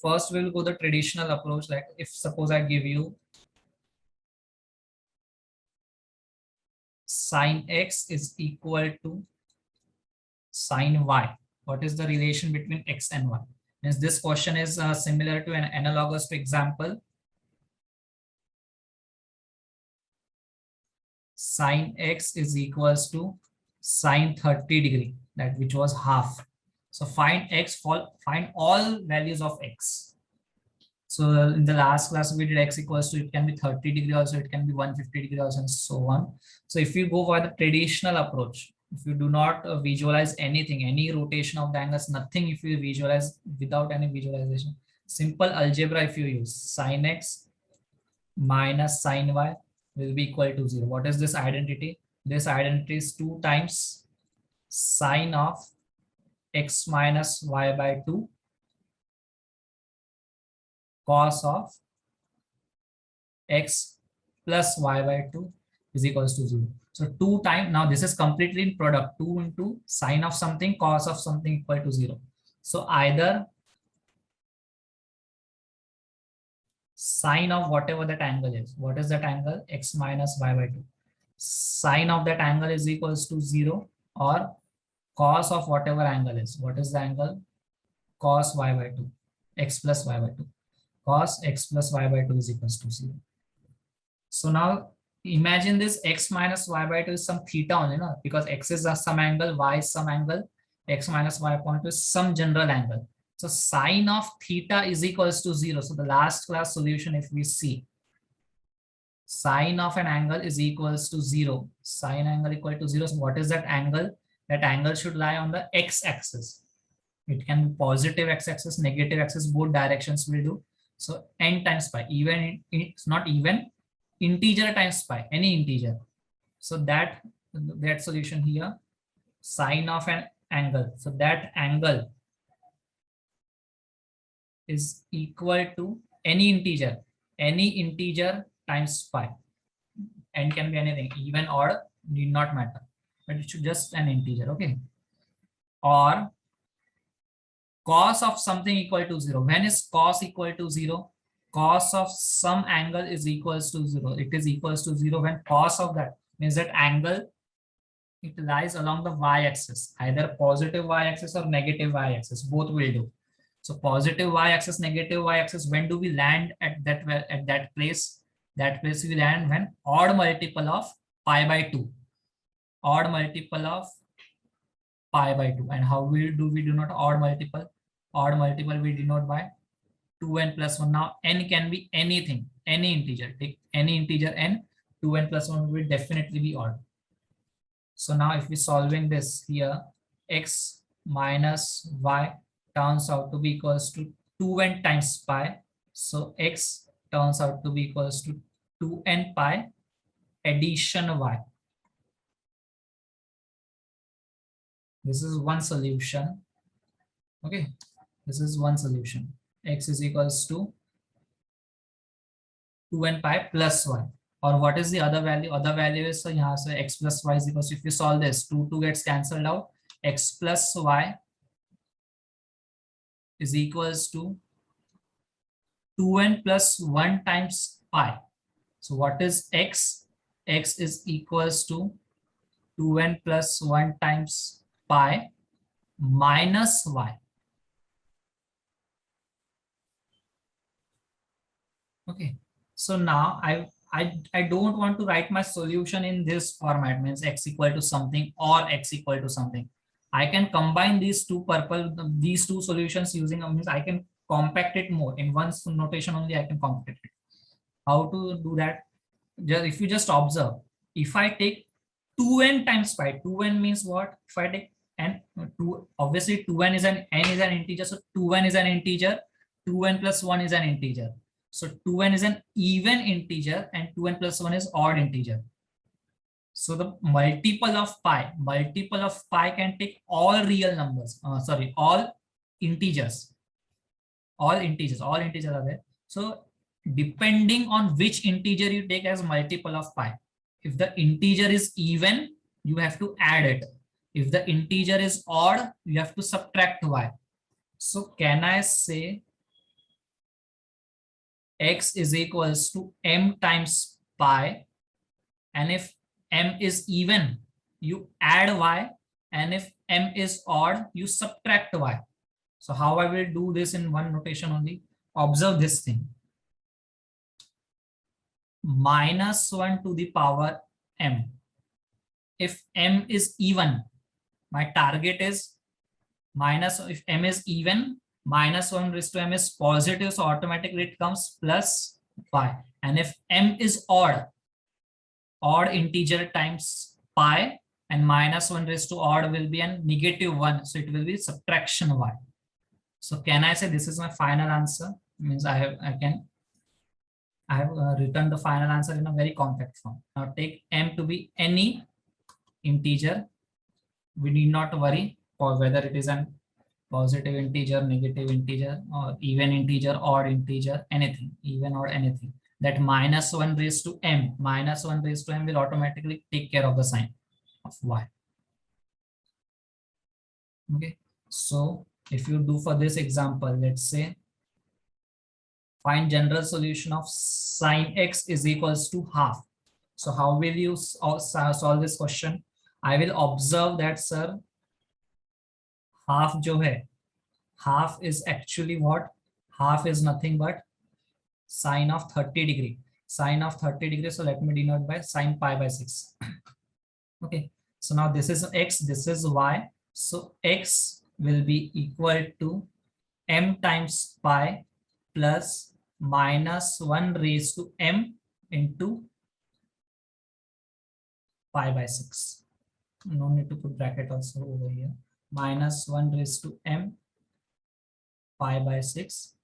First, we'll go the traditional approach. Like if suppose I give you sine x is equal to sine y. What is the relation between x and y? Means this question is similar to an analogous to example. Sine x is equals to sine 30 degree, that which was half. So find x, find all values of x. So in the last class we did x equals to, it can be 30 degree also, it can be 150 degree also, and so on. So if you go for the traditional approach, if you do not visualize anything, any rotation of the angles, nothing, if you visualize without any visualization, simple algebra, if you use sine x minus sine y will be equal to 0. What is this identity? This identity is 2 times sine of x minus y by 2 cos of x plus y by 2 is equals to 0. So 2 times, now this is completely in product, 2 into sine of something cos of something equal to 0. So either sine of whatever that angle is, what is that angle? X minus y by 2. Sine of that angle is equals to 0, or cos of whatever angle is. What is the angle? Cos y by 2, x plus y by 2. Cos x plus y by 2 is equals to 0. So now imagine this x minus y by 2 is some theta only, no? Because x is some angle, y is some angle, x minus y point 2 is some general angle. So sine of theta is equals to 0. So the last class solution, if we see, sine of an angle is equals to 0. Sine angle equal to 0. So what is that angle? That angle should lie on the x-axis. It can be positive x-axis, negative axis, both directions will do. So n times pi, even it's not even, integer times pi, any integer. So that solution here, sine of an angle. So that angle is equal to any integer times pi. N can be anything, even, odd, need not matter, but it should just an integer, okay? Or cos of something equal to 0. When is cos equal to 0? Cos of some angle is equals to 0. It is equals to 0 when cos of that means that angle, it lies along the y-axis, either positive y-axis or negative y-axis, both will do. So positive y-axis, negative y-axis, when do we land at that place? That place we land when odd multiple of pi by 2. Odd multiple of pi by 2. And how we denote odd multiple? Odd multiple we denote by 2n plus 1. Now n can be anything, any integer. Take any integer n, 2n plus 1 will definitely be odd. So now if we solving this here, x minus y turns out to be equals to 2n times pi. So x turns out to be equals to 2n pi addition y. This is one solution. Okay, this is one solution. X is equals to 2n pi plus y. Or what is the other value? Other value is, so here, so x plus y is equals to, if you solve this, 2 gets cancelled out, x plus y is equals to 2n plus 1 times pi. So what is x? X is equals to 2n plus 1 times pi minus y. Okay, so now I don't want to write my solution in this format, means x equal to something or x equal to something. I can combine these two solutions using, means I can compact it more in one notation only. I can compact it. How to do that? Just if you just observe, if I take 2n times pi, 2n means what? If I take n, 2, obviously 2n is n is an integer, so 2n is an integer, 2n plus 1 is an integer. So 2n is an even integer and 2n plus 1 is odd integer. So the multiple of pi can take all real numbers, all integers. All integers are there. So depending on which integer you take as multiple of pi, if the integer is even, you have to add it. If the integer is odd, you have to subtract y. So can I say x is equals to m times pi, and if m is even, you add y, and if m is odd, you subtract y. So how I will do this in one notation only? Observe this thing. -1 to the power m. If m is even, my target is minus. If m is even, -1 raised to m is positive, so automatically it comes plus pi. And if m is odd integer times pi, and -1 raised to odd will be a -1, so it will be subtraction y. So can I say this is my final answer? Means I have written the final answer in a very compact form. Now take m to be any integer. We need not worry for whether it is an positive integer, negative integer, or even integer, odd integer, anything, even or anything. That -1 raised to m, -1 raised to m will automatically take care of the sign of y. Okay, so if you do for this example, let's say find general solution of sine x is equals to half. So how will you solve this question? I will observe that, sir, half जो है, half is actually what? Half is nothing but sine of 30 degree. Sine of 30 degree. So let me denote by sine pi by 6. Okay. So now this is x, this is y. So x will be equal to m times pi plus -1 raised to m into pi by 6. No need to put bracket also over here. -1 raised to m pi by 6.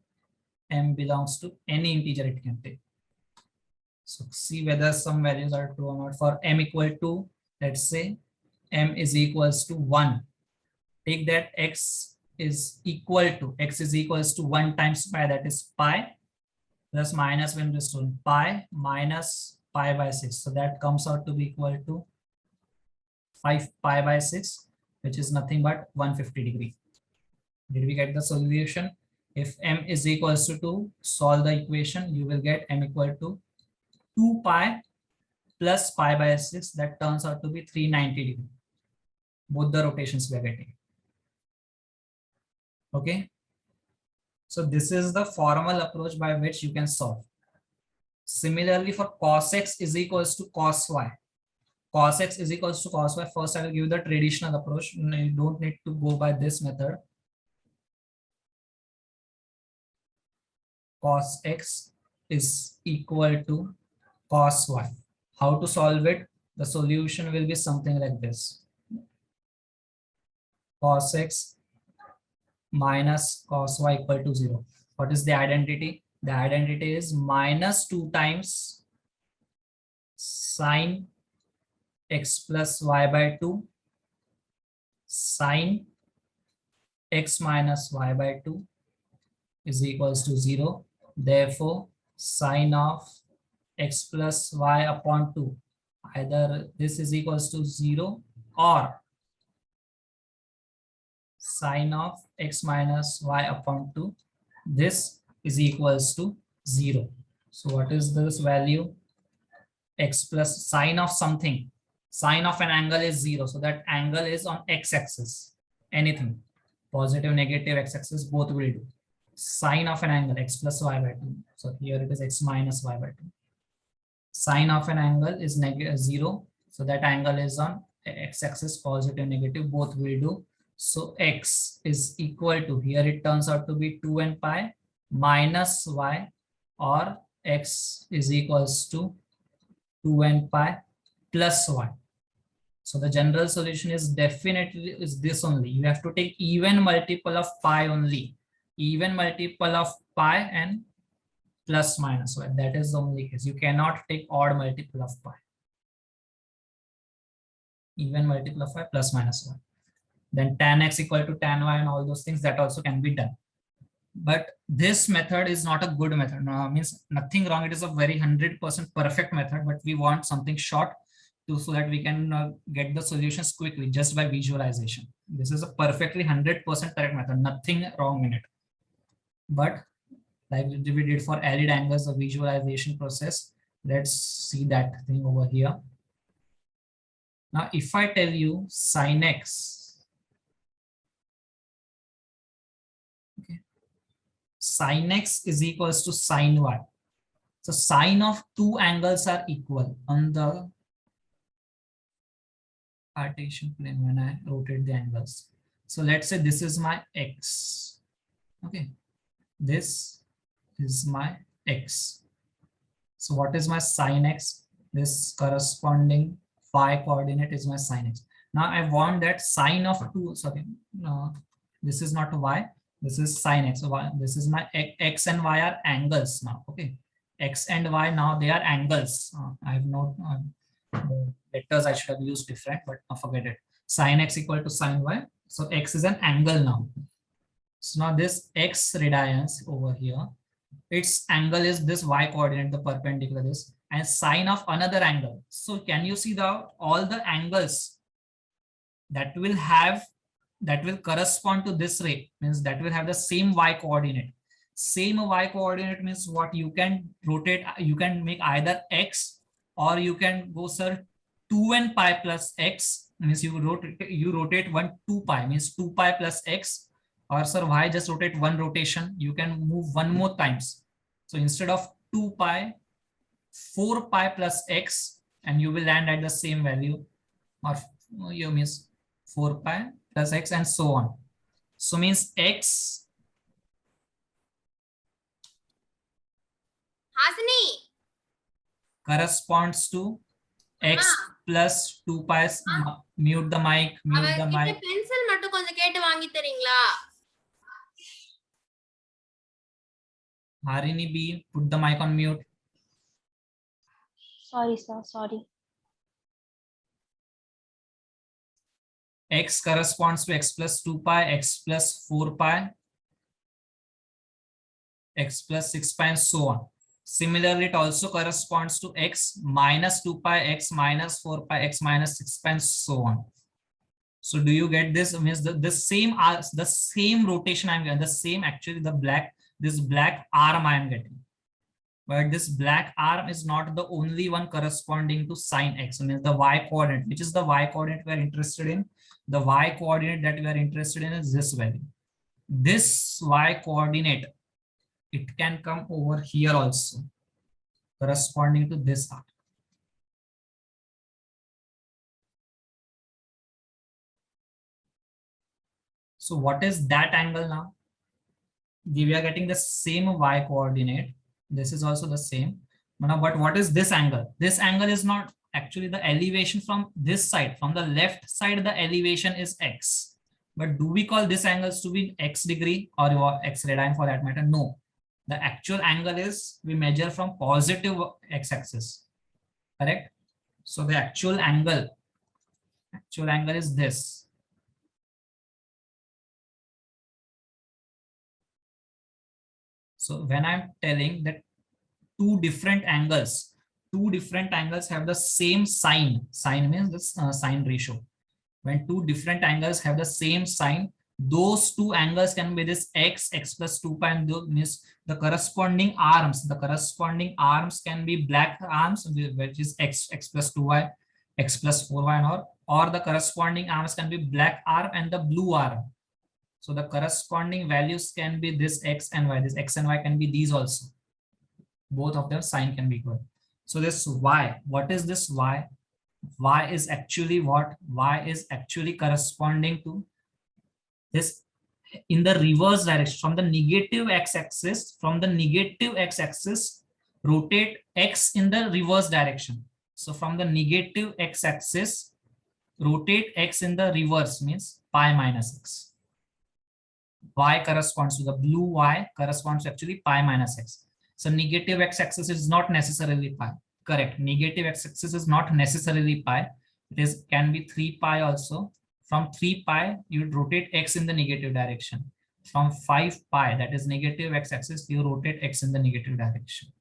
M belongs to any integer it can take. So see whether some values are true or not. For m equal to, let's say m is equals to 1. Take that x is equal to 1 times pi, that is pi, plus -1 raised to pi minus pi by 6. So that comes out to be equal to 5 pi by 6, which is nothing but 150 degree. Did we get the solution? If m is equals to 2, solve the equation, you will get m equal to 2 pi plus pi by 6. That turns out to be 390 degree. Both the rotations we are getting. Okay. So this is the formal approach by which you can solve. Similarly, for cos x is equals to cos y. Cos x is equals to cos y. First, I will give the traditional approach. You don't need to go by this method. Cos x is equal to cos y. How to solve it? The solution will be something like this. Cos x minus cos y equal to 0. What is the identity? The identity is -2 times sine x plus y by 2 sine x minus y by 2 is equals to 0. Therefore, sine of x plus y upon 2, either this is equals to 0 or sine of x minus y upon 2, this is equals to 0. So what is this value? X plus sine of something. Sine of an angle is 0. So that angle is on x-axis. Anything. Positive, negative, x-axis, both will do. Sine of an angle, x plus y by 2. So here it is x minus y by 2. Sine of an angle is -0. So that angle is on x-axis, positive, negative, both will do. So x is equal to, here it turns out to be 2 and pi minus y, or x is equals to 2 and pi plus y. So the general solution is definitely is this only. You have to take even multiple of pi only. Even multiple of pi and plus minus y. That is the only case. You cannot take odd multiple of pi. Even multiple of y plus minus y. Then tan x equal to tan y and all those things, that also can be done. But this method is not a good method. No, means nothing wrong. It is a very 100% perfect method, but we want something short so that we can get the solutions quickly just by visualization. This is a perfectly 100% correct method. Nothing wrong in it. But like we did for arid angles, the visualization process. Let's see that thing over here. Now, if I tell you sin x, okay, sin x is equals to sin y. So sine of two angles are equal on the Cartesian plane when I rotate the angles. So let's say this is my x. Okay, this is my x. So what is my sin x? This corresponding phi coordinate is my sin x. Now I want that sine of two. Sorry, no, this is not y. This is sin x. So this is my x and y are angles now. Okay, x and y now they are angles. I have not the letters I should have used different, but forget it. Sin x equal to sin y. So x is an angle now. So now this x radians over here, its angle is this y coordinate, the perpendicular is, and sine of another angle. So can you see the all the angles that will correspond to this ray, means that will have the same y coordinate. Same y coordinate means what? You can rotate, you can make either x, or you can go, sir, 2n pi plus x, means you rotate 2 pi, means 2 pi plus x, or sir, y just rotate one rotation, you can move one more times. So instead of 2 pi, 4 pi plus x, and you will land at the same value, or you means 4 pi plus x and so on. So means x Hasini corresponds to x plus 2 pi. Mute the mic, mute the mic. Pencil மட்டும் கொஞ்சம் கேட்டு வாங்கி தரீங்களா? Harini B, put the mic on mute. Sorry, sir. Sorry. X corresponds to x plus 2 pi, x plus 4 pi, x plus 6 pi, and so on. Similarly, it also corresponds to x minus 2 pi, x minus 4 pi, x minus 6 pi, and so on. So do you get this? Means the same rotation I'm getting, the same, actually this black arm I am getting. But this black arm is not the only one corresponding to sin x. So means the y coordinate, which is the y coordinate we are interested in. The y coordinate that we are interested in is this value. This y coordinate, it can come over here also, corresponding to this arc. So what is that angle now? We are getting the same y coordinate. This is also the same. Now, but what is this angle? This angle is not actually the elevation from this side. From the left side, the elevation is x. But do we call this angles to be x degree or x radian for that matter? No. The actual angle is we measure from positive x-axis. Correct? So the actual angle is this. So when I'm telling that two different angles have the same sign. Sign means this sign ratio. When two different angles have the same sign, those two angles can be this x plus 2 pi, and means the corresponding arms. The corresponding arms can be black arms, which is x plus 2y, x plus 4y, or the corresponding arms can be black arm and the blue arm. So the corresponding values can be this x and y. This x and y can be these also. Both of their sign can be equal. So this y, what is this y? Y is actually what? Y is actually corresponding to this in the reverse direction. From the negative x-axis, rotate x in the reverse direction. So from the negative x-axis, rotate x in the reverse, means pi minus x. Y corresponds to the blue y corresponds to actually pi minus x. So negative x-axis is not necessarily pi. Correct. Negative x-axis is not necessarily pi. It can be 3 pi also. From 3 pi, you rotate x in the negative direction. From 5 pi, that is negative x-axis, you rotate x in the negative direction.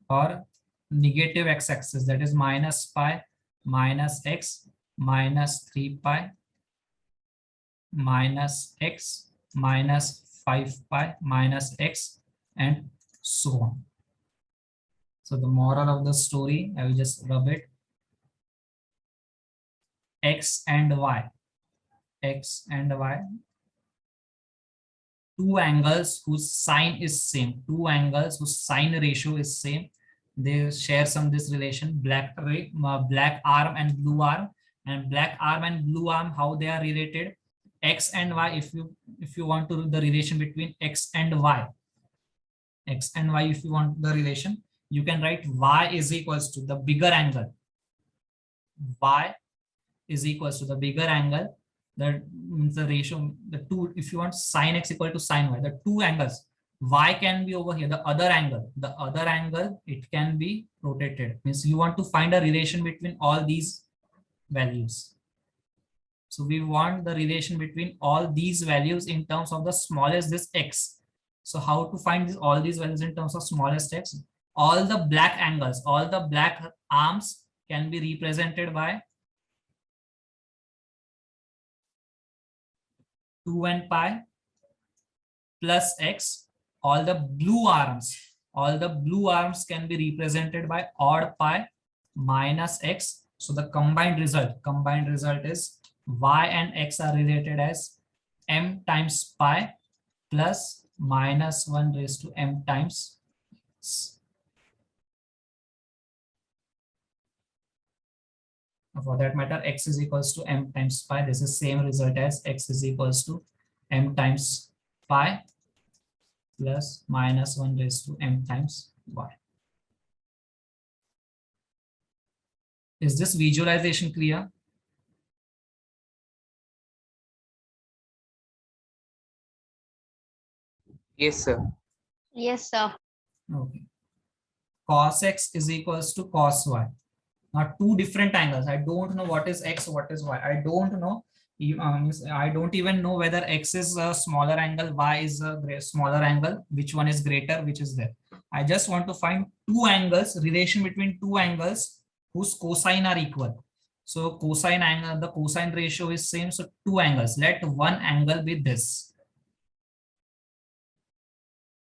Or negative x-axis, that is minus pi, minus x, minus 3 pi, minus x, minus 5 pi minus x, and so on. So the moral of the story, I will just rub it. X and y, x and y, two angles whose sine is same, two angles whose sine ratio is same. They share some this relation, black arm and blue arm, and black arm and blue arm, how they are related. X and y, if you want to do the relation between x and y, if you want the relation, you can write y is equals to the bigger angle. Y is equals to the bigger angle. That means the ratio, the two, if you want sine x equal to sine y, the two angles, y can be over here, the other angle, it can be rotated. Means you want to find a relation between all these values. So we want the relation between all these values in terms of the smallest this x. So how to find this, all these values in terms of smallest x? All the black angles, all the black arms can be represented by 2n pi plus x. All the blue arms can be represented by odd pi minus x. So the combined result is y and x are related as m times pi plus minus 1 raised to m times x. For that matter, x is equals to m times pi. This is same result as x is equals to m times pi plus minus 1 raised to m times y. Is this visualization clear? Yes, sir. Yes, sir. Okay. Cos x is equals to cos y. Now two different angles. I don't know what is x, what is y. I don't know. I don't even know whether x is a smaller angle, y is a smaller angle, which one is greater, which is there. I just want to find two angles, relation between two angles whose cosine are equal. So cosine angle, the cosine ratio is same. So two angles. Let one angle be this.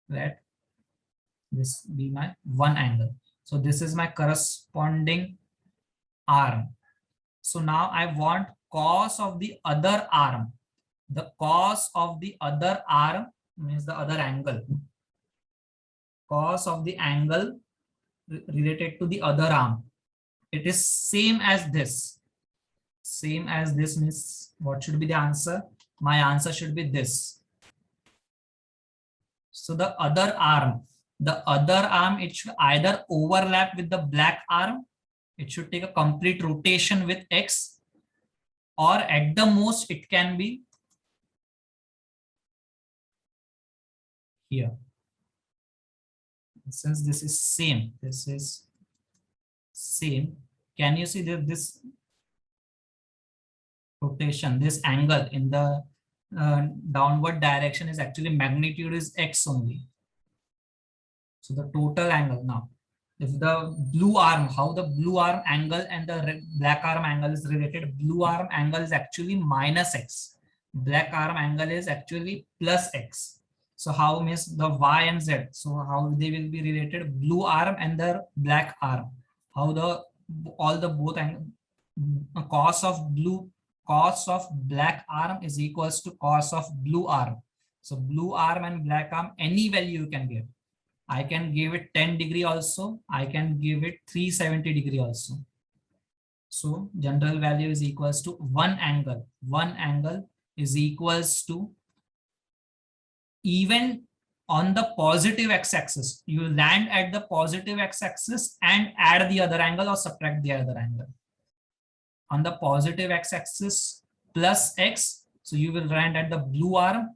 Let this be my one angle. So this is my corresponding arm. So now I want cos of the other arm. The cos of the other arm means the other angle. Cos of the angle related to the other arm. It is same as this. Same as this means what should be the answer? My answer should be this. So the other arm, it should either overlap with the black arm. It should take a complete rotation with x, or at the most it can be here. Since this is same, can you see that this rotation, this angle in the downward direction is actually magnitude is x only. So the total angle now, if the blue arm, how the blue arm angle and the black arm angle is related, blue arm angle is actually minus x, black arm angle is actually plus x. So how means the y and z, so how they will be related, blue arm and the black arm, how the all the both angle, cos of black arm is equals to cos of blue arm. So blue arm and black arm, any value you can give. I can give it 10 degree also. I can give it 370 degree also. So general value is equals to one angle. One angle is equals to, even on the positive x-axis, you land at the positive x-axis and add the other angle or subtract the other angle. On the positive x-axis plus x, so you will land at the blue arm,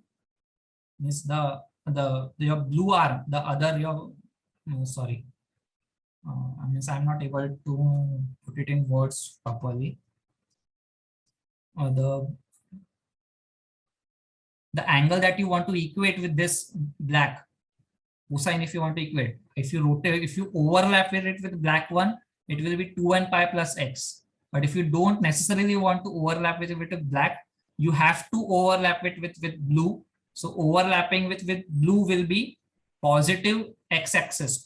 means your blue arm, the other your sorry, means I'm not able to put it in words properly. The angle that you want to equate with this black cosine, if you want to equate, if you rotate, if you overlap with it with black one, it will be 2n pi plus x. But if you don't necessarily want to overlap with it with black, you have to overlap it with blue. So overlapping with blue will be positive x-axis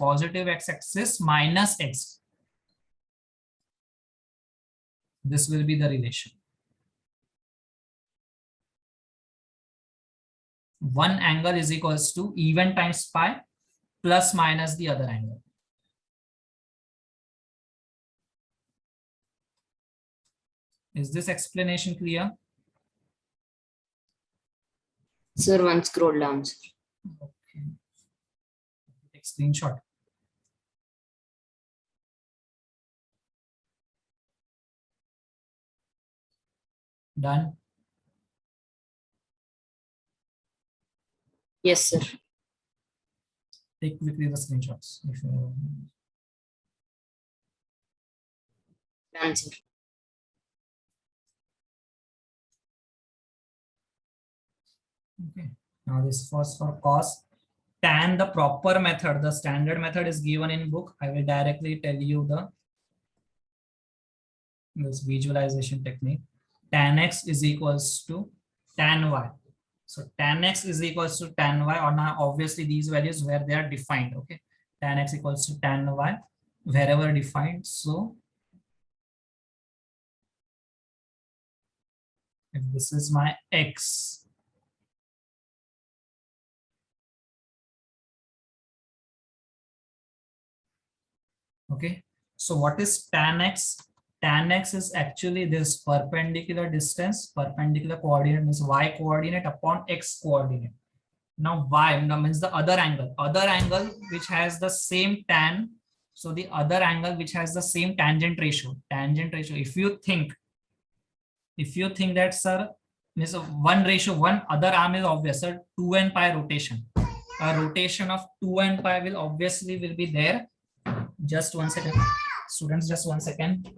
minus x. This will be the relation. One angle is equals to even times pi plus minus the other angle. Is this explanation clear? Sir, one scroll down, sir. Okay. Take screenshot. Done. Yes, sir. Take quickly the screenshots. If you... Done, sir. Okay. Now this was for cos. Tan, the proper method, the standard method is given in book. I will directly tell you this visualization technique. Tan x is equals to tan y. So tan x is equals to tan y, or now obviously these values where they are defined. Okay, tan x equals to tan y wherever defined. So if this is my x, okay, so what is tan x? Tan x is actually this perpendicular distance, perpendicular coordinate means y coordinate upon x coordinate. Now y means the other angle which has the same tan. So the other angle which has the same tangent ratio. If you think that, sir, means 1:1, other arm is obvious, sir. 2n pi rotation. A rotation of 2n pi will obviously will be there. Just 1 second, students. Just 1 second.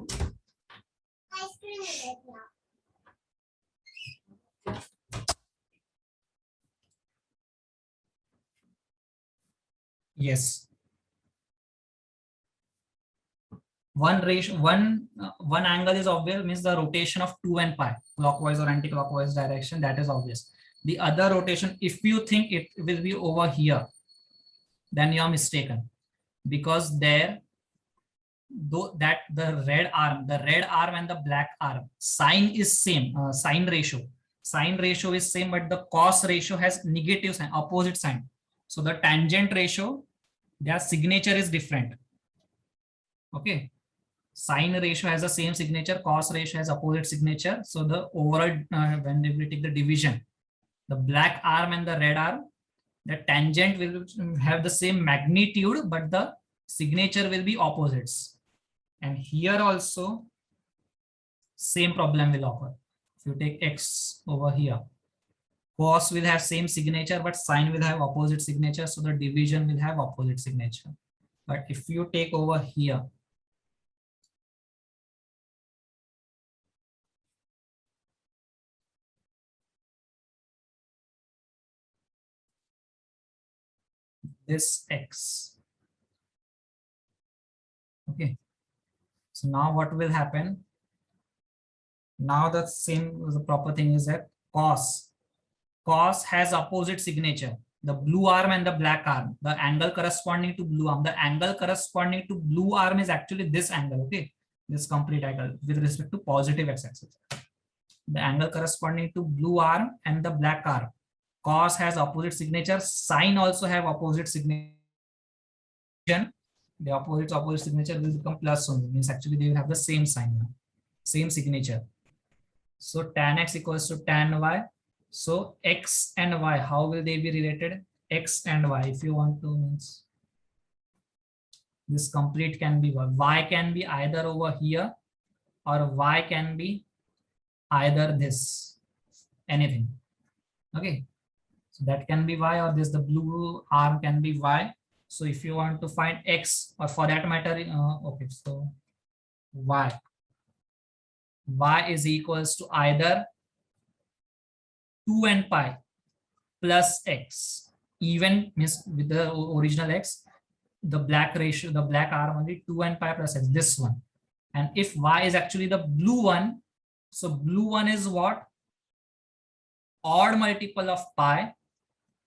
Yes. One angle is obvious, means the rotation of 2n pi, clockwise or anti-clockwise direction, that is obvious. The other rotation, if you think it will be over here, then you are mistaken, because there, though that the red arm and the black arm sign is same, sign ratio is same, but the cos ratio has negative sign, opposite sign. So the tangent ratio, their signature is different. Okay, sine ratio has the same signature, cos ratio has opposite signature. So the overall, when we take the division, the black arm and the red arm, the tangent will have the same magnitude, but the signature will be opposites. And here also same problem will occur. If you take x over here, cos will have same signature, but sine will have opposite signature. So the division will have opposite signature. But if you take over here, this x, okay, so now what will happen? Now the proper thing is that cos has opposite signature, the blue arm and the black arm, the angle corresponding to blue arm, the angle corresponding to blue arm is actually this angle. Okay, this complete angle with respect to positive x-axis, the angle corresponding to blue arm and the black arm, cos has opposite signature, sine also have opposite signature. The opposite signature will become plus only, means actually they will have the same sign, same signature. So tan x equals to tan y. So x and y, how will they be related? X and y, if you want to, means this complete can be y. Y can be either over here, or y can be either this, anything. Okay, so that can be y, or this, the blue arm can be y. So if you want to find x, or for that matter, okay, so y is equals to either 2n pi plus x, even means with the original x, the black ratio, the black arm only 2n pi plus x, this one. And if y is actually the blue one, so blue one is what? Odd multiple of pi.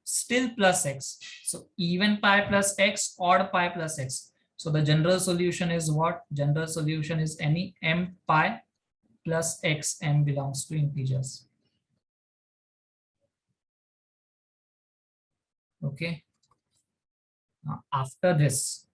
still plus x. So even pi plus x, odd pi plus x. So the general solution is what? General solution is any m pi plus x, m belongs to integers. Okay. Now after this,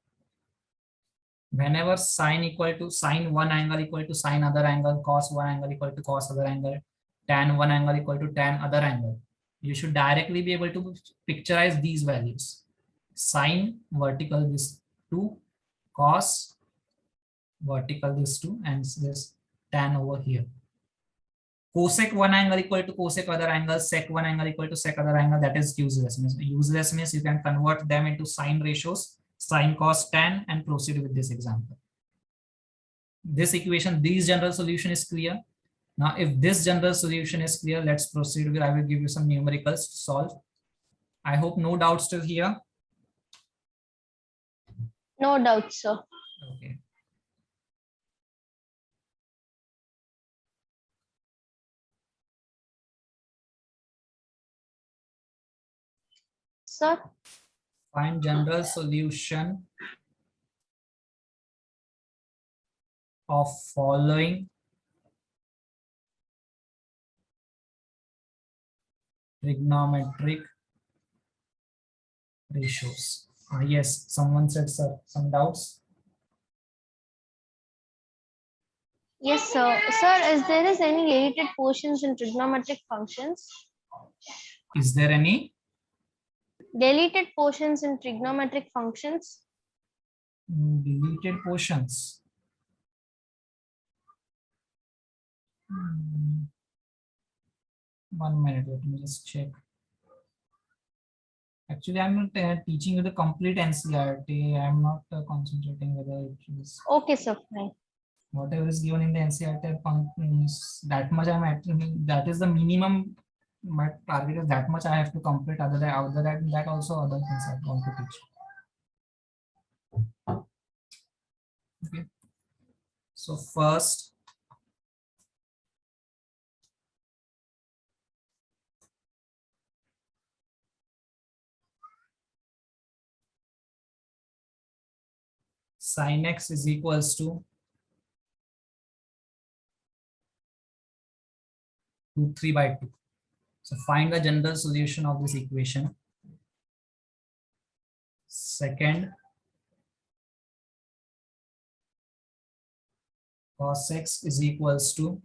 whenever sine equal to sine one angle equal to sine other angle, cos one angle equal to cos other angle, tan one angle equal to tan other angle, you should directly be able to picturize these values. Sine vertical this 2, cos vertical this 2, and this tan over here. Cosec one angle equal to cosec other angle, sec one angle equal to sec other angle, that is useless. Useless means you can convert them into sine ratios, sine, cos, tan, and proceed with this example. This equation, this general solution is clear. Now, if this general solution is clear, let's proceed with, I will give you some numericals to solve. I hope no doubts still here. No doubt, sir. Okay. Sir, Find general solution of following trigonometric ratios. Yes, someone said, sir, some doubts. yes, sir. Sir, is there any deleted portions in trigonometric functions? Is there any Deleted portions in trigonometric functions? deleted portions? Hmm. 1 minute, let me just check. Actually, I'm not teaching you the complete NCRT. I'm not concentrating whether it is Okay, sir. Fine. whatever is given in the NCRT functions. That much I'm at. That is the minimum. My target is that much I have to complete. Other than that also other things I want to teach. Okay. So first, sin x is equals to 3 by 2. So find the general solution of this equation. Second, cos x is equals to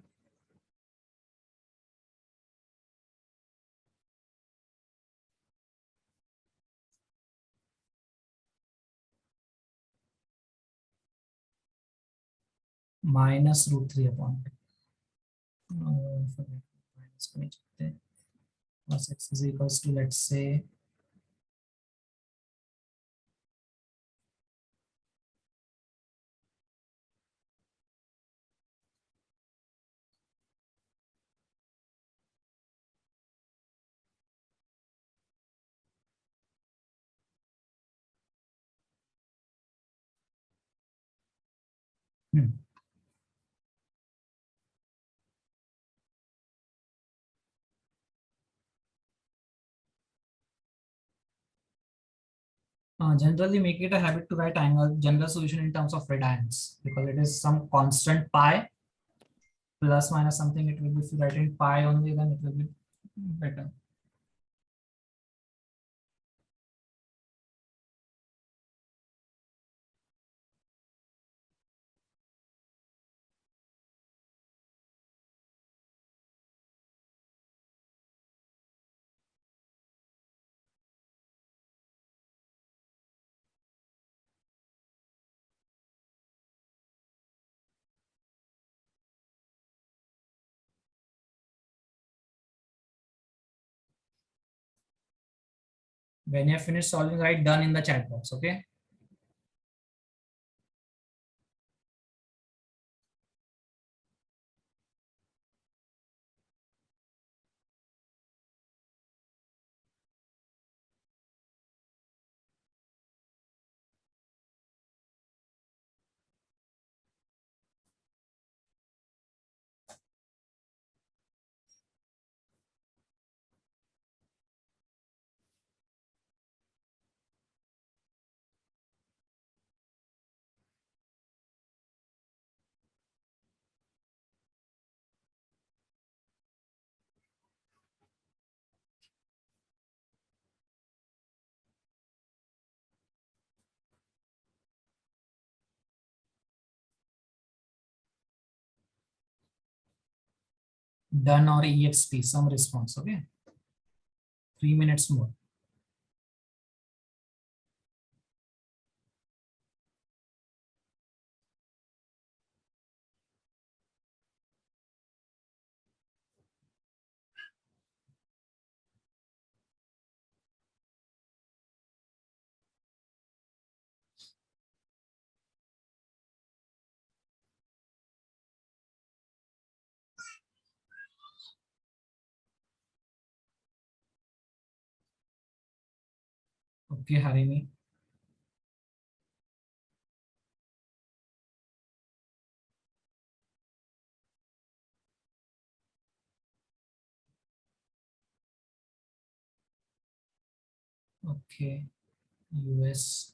minus root 3 upon 2. Cos x is equals to, let's say, generally make it a habit to write angle general solution in terms of radians, because it is some constant pi plus minus something. It will be, if you write in pi only, then it will be better. When you finish solving, write done in the chat box. Okay. done or EXP, some response. Okay, 3 minutes more. Okay, Harini. Okay, US.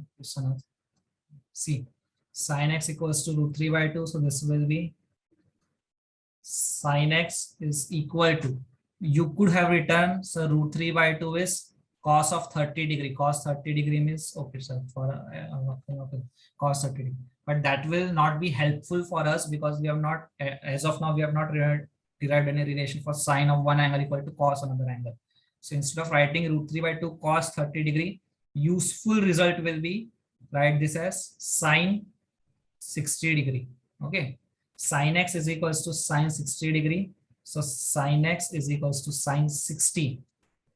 Okay, so now see, sin x equals to root 3 by 2. So this will be sin x is equal to, you could have written, so root 3 by 2 is cos of 30 degree. Cos 30 degree means, okay, sir, for okay, cos 30 degree. But that will not be helpful for us because we have not, as of now, we have not derived any relation for sine of one angle equal to cos another angle. So instead of writing root 3 by 2 cos 30 degree, useful result will be write this as sine 60 degree. Okay, sin x is equals to sine 60 degree. So sin x is equals to sine 60.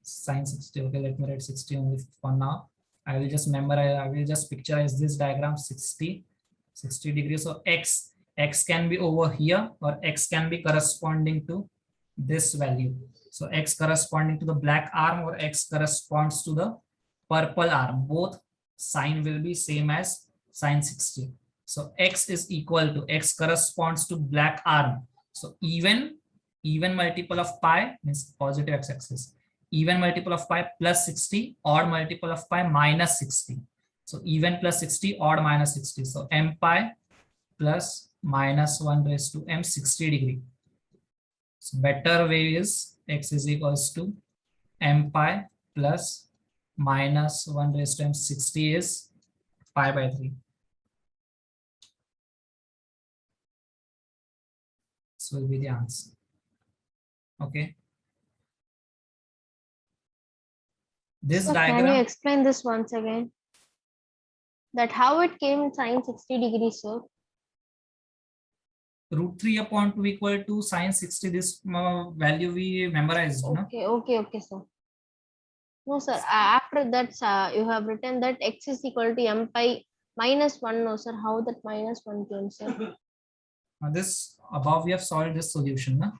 Sine 60. Okay, let me write 60 only for now. I will just memorize, I will just picturize this diagram 60 degrees. So x can be over here, or x can be corresponding to this value. So x corresponding to the black arm, or x corresponds to the purple arm. Both sign will be same as sine 60. So x is equal to, x corresponds to black arm. So even multiple of pi means positive x-axis. Even multiple of pi plus 60, odd multiple of pi minus 60. So even plus 60, odd minus 60. So m pi plus minus 1 raised to m 60 degree. So better way is x is equals to m pi plus minus 1 raised to m 60 is pi by 3. This will be the answer. Okay. This Sir, diagram. can you explain this once again? That how it came sine 60 degrees, sir? Root 3 upon 2 equal to sine 60. This value we memorized. No? Okay, sir. No, sir. After that, you have written that x is equal to m pi minus 1. No, sir. How that minus 1 came, sir? This above we have solved this solution. No?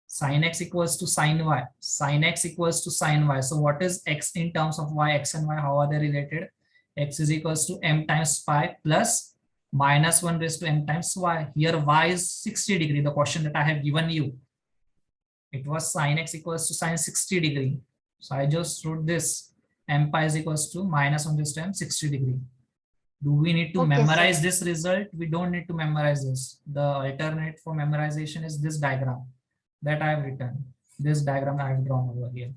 Sin x equals to sin y. Sin x equals to sin y. So what is x in terms of y? X and y, how are they related? X is equals to m times pi plus minus 1 raised to m times y. Here y is 60 degree, the question that I have given you. It was sin x equals to sine 60 degree. So I just wrote this, m pi is equals to minus 1 raised to m 60 degree. Do we need to Okay, memorize sir. this result? We don't need to memorize this. The alternate for memorization is this diagram that I have written. This diagram I have drawn over here.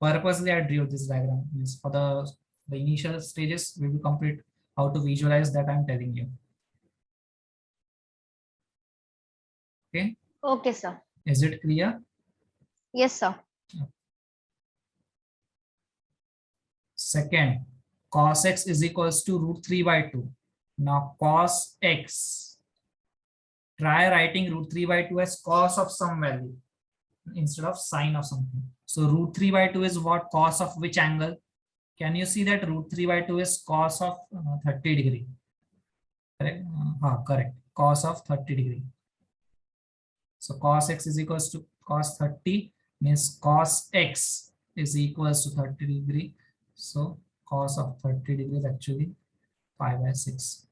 Purposely I drew this diagram. Means for the initial stages, we will complete how to visualize that I'm telling you. Okay. Okay, sir. Is it clear? Yes, sir. Second, cos x is equals to root 3 by 2. Now cos x, try writing root 3 by 2 as cos of some value instead of sine of something. So root 3 by 2 is what? Cos of which angle? Can you see that root 3 by 2 is cos of 30 degree? Correct? Correct. Cos of 30 degree. So cos x is equals to cos 30 means cos x is equals to 30 degree. So cos of 30 degree is actually 5 by 6.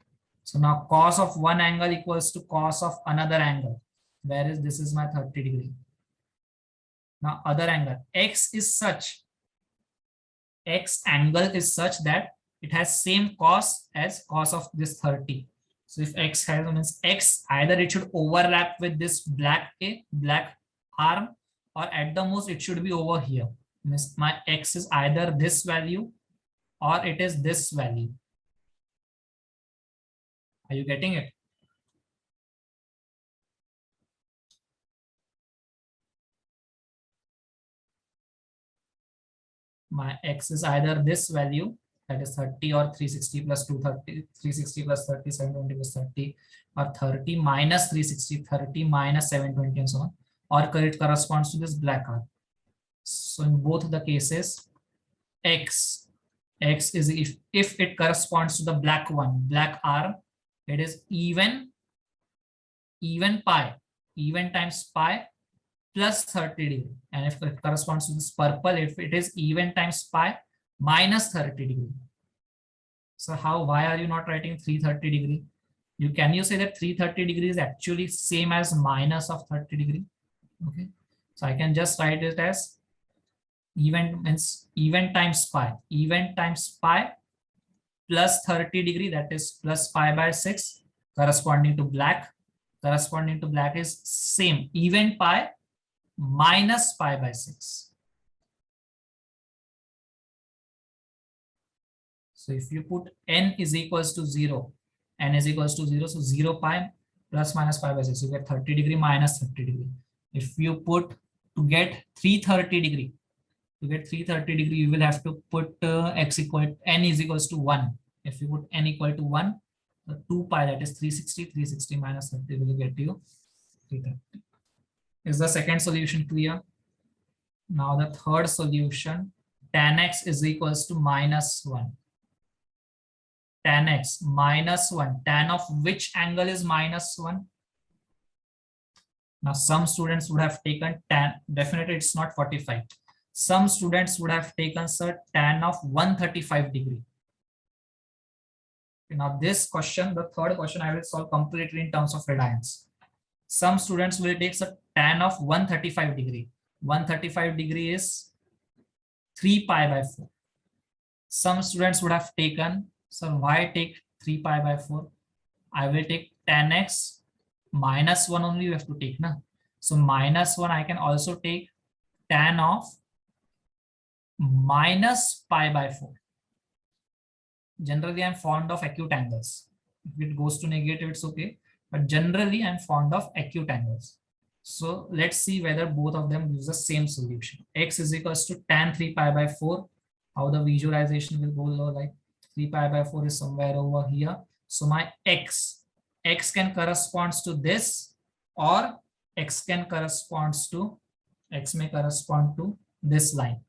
So now cos of one angle equals to cos of another angle. Whereas this is my 30 degree. Now, other angle, x is such, x angle is such that it has same cos as cos of this 30. So if x has means x, either it should overlap with this black arm, or at the most it should be over here. Means my x is either this value or it is this value. Are you getting it? My x is either this value, that is 30, or 360 plus 230, 360 plus 30, 720 plus 30, or 30 minus 360, 30 minus 720, and so on, or it corresponds to this black arm. So in both the cases, x is, if it corresponds to the black arm, it is even pi, even times pi plus 30 degree. And if it corresponds to this purple, if it is even times pi minus 30 degree. So why are you not writing 330 degree? Can you say that 330 degree is actually same as minus of 30 degree? Okay, so I can just write it as even times pi plus 30 degree, that is plus pi by 6, corresponding to black is same, even pi minus pi by 6. So if you put n is equals to 0, so 0 pi plus minus pi by 6, you get 30 degree minus 30 degree. If you put, to get 330 degree, you will have to put n is equals to 1. If you put n equal to 1, 2 pi, that is 360 minus 30 will get you 330. Is the second solution clear? Now the third solution, tan x is equals to minus 1. Tan x minus 1. Tan of which angle is minus 1? Now some students would have taken tan, definitely it's not 45. Some students would have taken tan of 135 degree. Now this question, the third question, I will solve completely in terms of radians. Some students will take tan of 135 degree. 135 degree is 3 pi by 4. Some students would have taken, so why take 3 pi by 4? I will take tan x minus 1 only, you have to take, na? So minus 1, I can also take tan of minus pi by 4. Generally, I'm fond of acute angles. If it goes to negative, it's okay. But generally, I'm fond of acute angles. So let's see whether both of them use the same solution. X is equals to tan 3 pi by 4. How the visualization will go, like 3 pi by 4 is somewhere over here. So my x can correspond to this, or x may correspond to this line.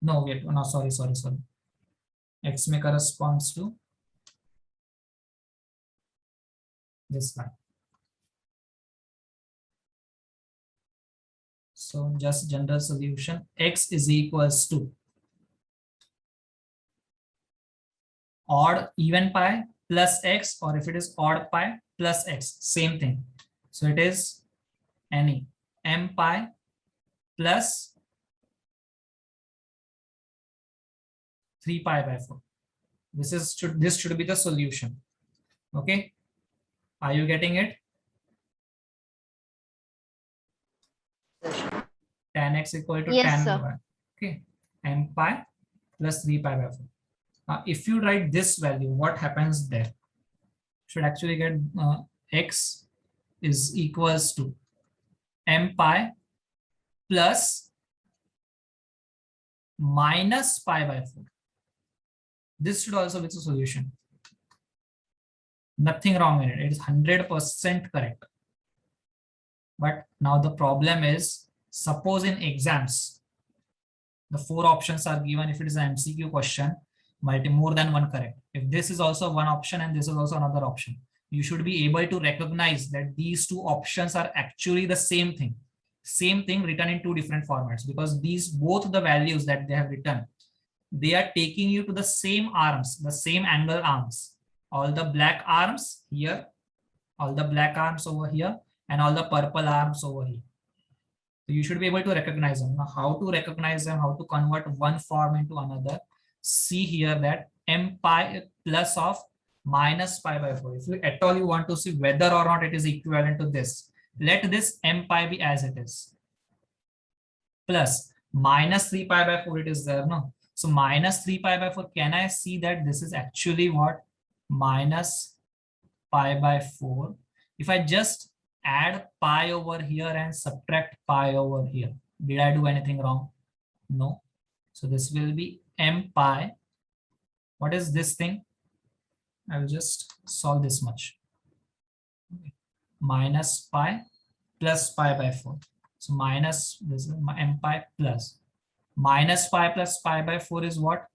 No, wait, no, sorry. X may correspond to this line. So just general solution, x is equals to odd even pi plus x, or if it is odd pi plus x, same thing. So it is any m pi plus 3 pi by 4. This should be the solution. Okay, are you getting it? Tan x equal to Yes, tan sir. y. Okay, m pi plus 3 pi by 4. Now, if you write this value, what happens there? Should actually get x is equals to m pi plus minus pi by 4. This should also be the solution. Nothing wrong in it. It is 100% correct. But now the problem is, suppose in exams, the 4 options are given. If it is an MCQ question, more than one correct. If this is also one option and this is also another option, you should be able to recognize that these 2 options are actually the same thing written in 2 different formats, because both the values that they have written, they are taking you to the same arms, the same angle arms. All the black arms here, all the black arms over here, and all the purple arms over here. So you should be able to recognize them. Now, how to recognize them, how to convert one form into another? See here that m pi plus of minus pi by 4. If you at all you want to see whether or not it is equivalent to this, let this m pi be as it is, plus minus 3 pi by 4 it is there, no? So minus 3 pi by 4, can I see that this is actually what? Minus pi by 4. If I just add pi over here and subtract pi over here, did I do anything wrong? No. So this will be m pi. What is this thing? I will just solve this much. Minus pi plus pi by 4. So minus, this is my m pi plus. Minus pi plus pi by 4 is what?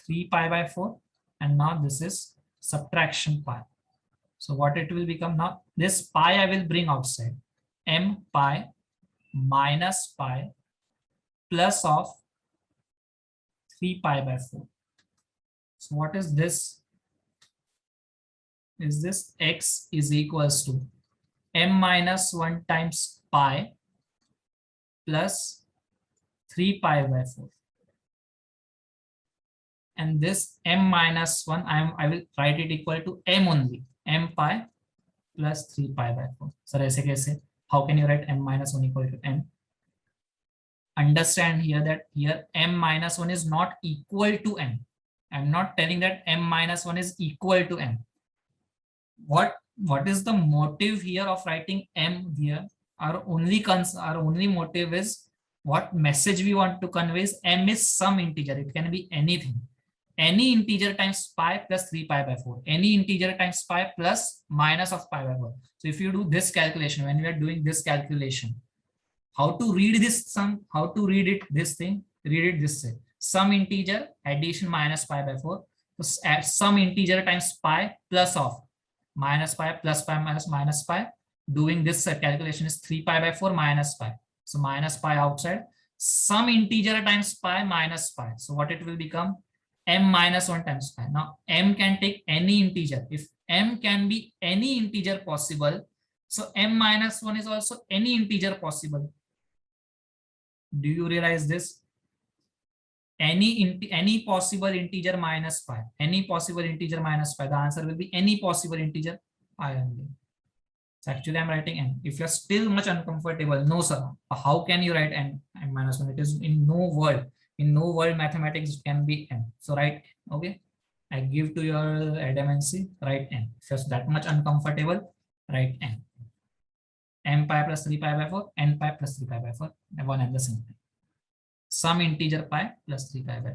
3 pi by 4. And now this is subtraction pi. So what it will become now? This pi I will bring outside. M pi minus pi plus of 3 pi by 4. So what is this? Is this x is equals to m minus 1 times pi plus 3 pi by 4. And this m minus 1, I will write it equal to m only. M pi plus 3 pi by 4. So ऐसे कैसे? How can you write m minus 1 equal to m? Understand here that here m minus 1 is not equal to m. I'm not telling that m minus 1 is equal to m. What is the motive here of writing m here? Our only motive is what message we want to convey is m is some integer. It can be anything. Any integer times pi plus 3 pi by 4. Any integer times pi plus minus of pi by 4. So if you do this calculation, when we are doing this calculation, how to read this sum? How to read it? This thing, read it this way. Some integer addition minus pi by 4. So add some integer times pi plus of minus pi plus pi minus pi. Doing this calculation is 3 pi by 4 minus pi. So minus pi outside. Some integer times pi minus pi. So what it will become? M minus 1 times pi. Now m can take any integer. If m can be any integer possible, so m minus 1 is also any integer possible. Do you realize this? Any possible integer minus pi. Any possible integer minus pi. The answer will be any possible integer pi only. So actually I'm writing n. If you're still much uncomfortable, no sir, how can you write n minus 1? It is in no world. In no world mathematics it can be n. So write, okay. I give to your adamancy, write n. If you're that much uncomfortable, write n. M pi plus 3 pi by 4, n pi plus 3 pi by 4, one and the same thing. Some integer pi plus 3 pi by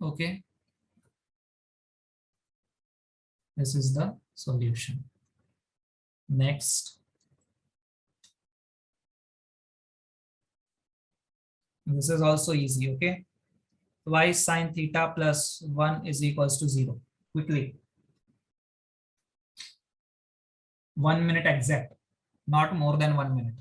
4. Okay. This is the solution. Next. This is also easy, okay? Twice sine theta plus 1 is equals to 0. Quickly. 1 minute exact, not more than 1 minute.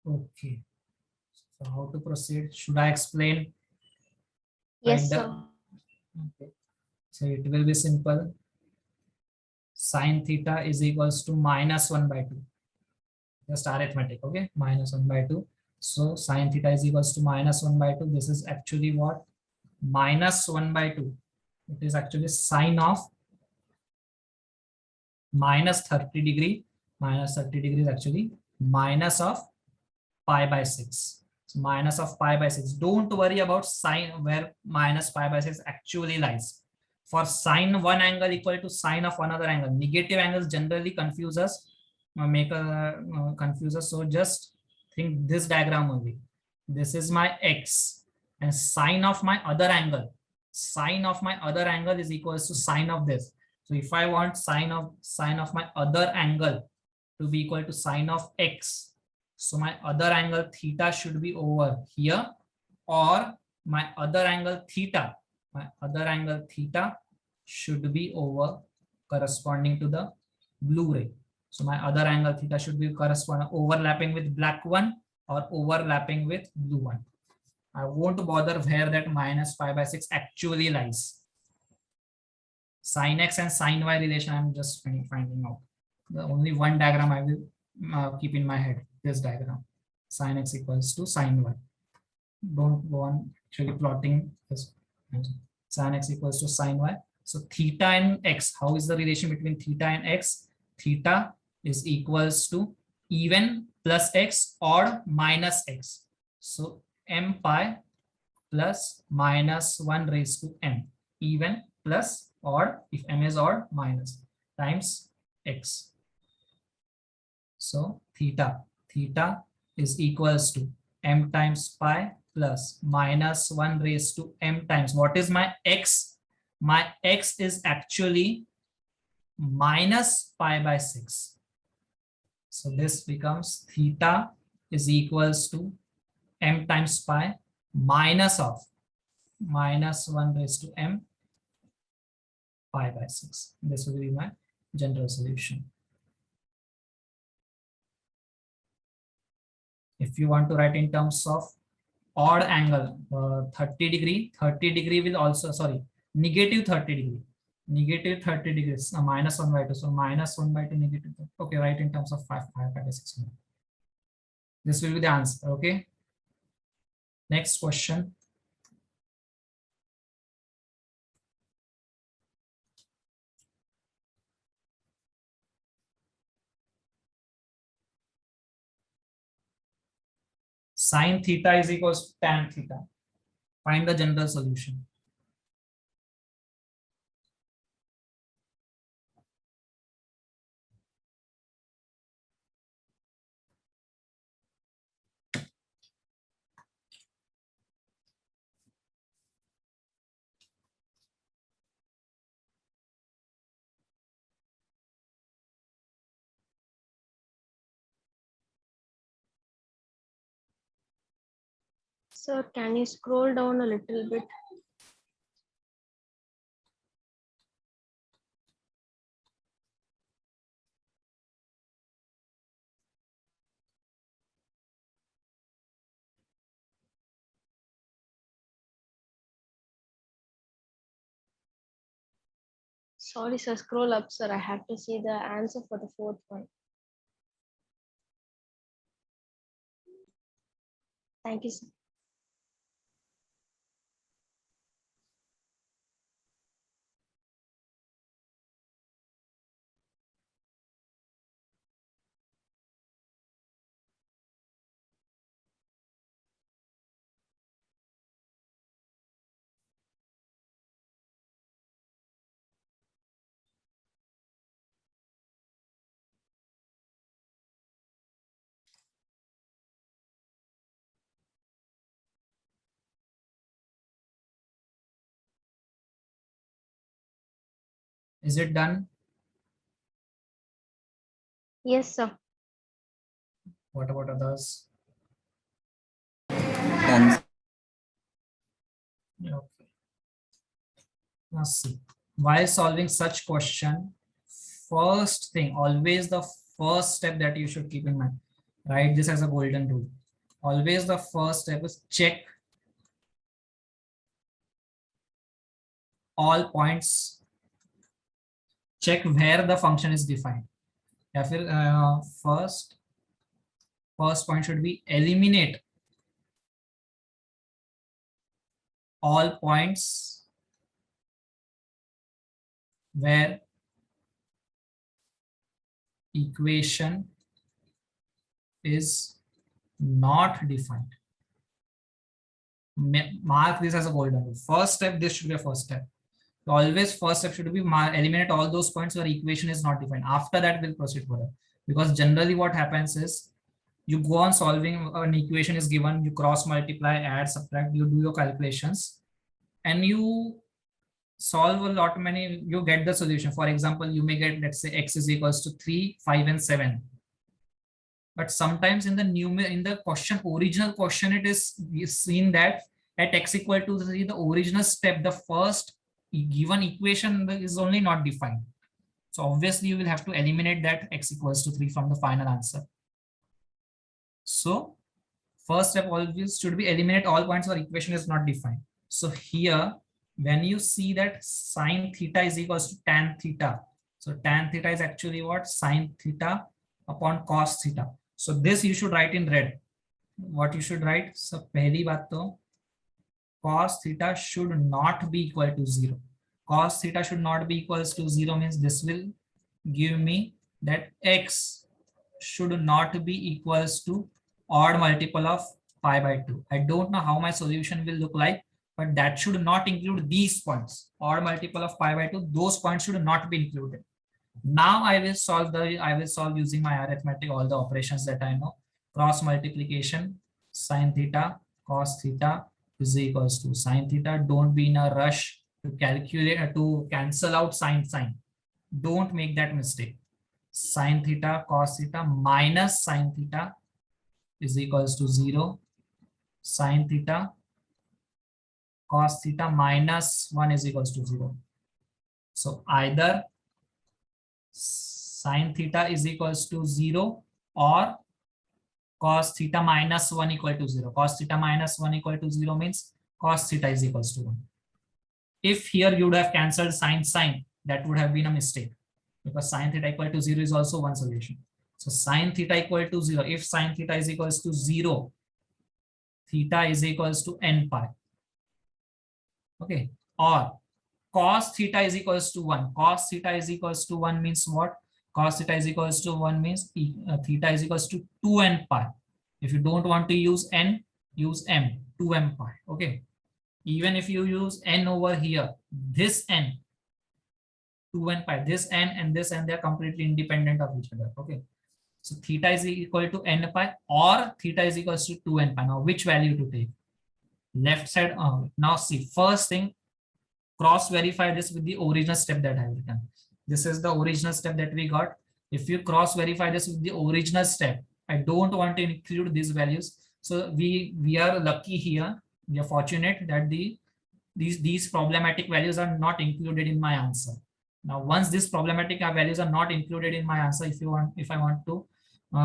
Okay. So how to proceed? Should I explain? Yes, Right, sir. okay. So it will be simple. Sine theta is equals to minus 1 by 2. Just arithmetic, okay? Minus 1 by 2. So sine theta is equals to minus 1 by 2. This is actually what? Minus 1 by 2. It is actually sine of minus 30 degree. Minus 30 degree is actually minus of pi by 6. So minus of pi by 6. Don't worry about sine where minus pi by 6 actually lies. For sine one angle equal to sine of another angle. Negative angles generally confuse us, confuse us. So just think this diagram only. This is my x, and sine of my other angle. Sine of my other angle is equals to sine of this. So if I want sine of my other angle to be equal to sine of x, so my other angle theta should be over here, or my other angle theta should be over corresponding to the blue ray. So my other angle theta should be overlapping with black one or overlapping with blue one. I won't bother where that minus pi by 6 actually lies. Sin x and sin y relation I'm just finding out. The only one diagram I will keep in my head, this diagram. Sin x equals to sin y. Don't go on actually plotting this. Sin x equals to sin y. So theta and x, how is the relation between theta and x? Theta is equals to even plus x, odd minus x. So m pi plus minus 1 raised to m, even plus odd, if m is odd, minus, times x. So theta is equals to m times pi plus minus 1 raised to m times, what is my x? My x is actually minus pi by 6. So this becomes theta is equals to m times pi minus of minus 1 raised to m pi by 6. This will be my general solution. If you want to write in terms of odd angle, 30 degree will also, sorry, negative 30 degree. Negative 30 degrees, minus 1 by 2. So minus 1 by 2 negative. Okay, right, in terms of 5 by 6. This will be the answer. Okay. Next question. Sin theta is equals to tan theta. Find the general solution. Sir, can you scroll down a little bit? Sorry, sir, scroll up, sir. I have to see the answer for the fourth one. Thank you, sir. Is it done? Yes, sir. What about others? Done. Okay. Now see, while solving such question, first thing, always the first step that you should keep in mind, write this as a golden rule. Always the first step is check all points, check where the function is defined. या फिर first point should be eliminate all points where equation is not defined. Mark this as a golden rule. First step, this should be a first step. Always first step should be eliminate all those points where equation is not defined. After that, we'll proceed further. Because generally what happens is you go on solving an equation is given, you cross multiply, add, subtract, you do your calculations, and you solve a lot many, you get the solution. For example, you may get, let's say x is equals to 3, 5 and 7. But sometimes in the question, original question, it is seen that at x equal to 3, the original step, the first given equation is only not defined. So obviously you will have to eliminate that x equals to 3 from the final answer. So first step always should be eliminate all points where equation is not defined. So here, when you see that sine theta is equals to tan theta, so tan theta is actually what? Sine theta upon cos theta. So this you should write in red. What you should write? So pehli baat to, cos theta should not be equal to 0. Cos theta should not be equals to 0 means this will give me that x should not be equals to odd multiple of pi by 2. I don't know how my solution will look like, but that should not include these points. Odd multiple of pi by 2, those points should not be included. Now I will solve using my arithmetic all the operations that I know. Cross multiplication, sine theta, cos theta is equals to sine theta. Don't be in a rush to calculate, to cancel out sine. Don't make that mistake. Sine theta, cos theta minus sine theta is equals to 0. Sine theta, cos theta minus 1 is equals to 0. So either sine theta is equals to 0 or cos theta minus 1 equal to 0. Cos theta minus 1 equal to 0 means cos theta is equals to 1. If here you would have cancelled sine, that would have been a mistake, because sine theta equal to 0 is also one solution. So sine theta equal to 0. If sine theta is equals to 0, theta is equals to n pi. Okay. Or cos theta is equals to 1. Cos theta is equals to 1 means what? Cos theta is equals to 1 means theta is equals to 2n pi. If you don't want to use n, use m, 2m pi. Okay. Even if you use n over here, this n, 2n pi, this n and this n, they are completely independent of each other. Okay. So theta is equal to n pi or theta is equals to 2n pi. Now which value to take? Left side. Now see, first thing, cross verify this with the original step that I have written. This is the original step that we got. If you cross verify this with the original step, I don't want to include these values. So we are lucky here. We are fortunate that these problematic values are not included in my answer. Now, once these problematic values are not included in my answer, if I want to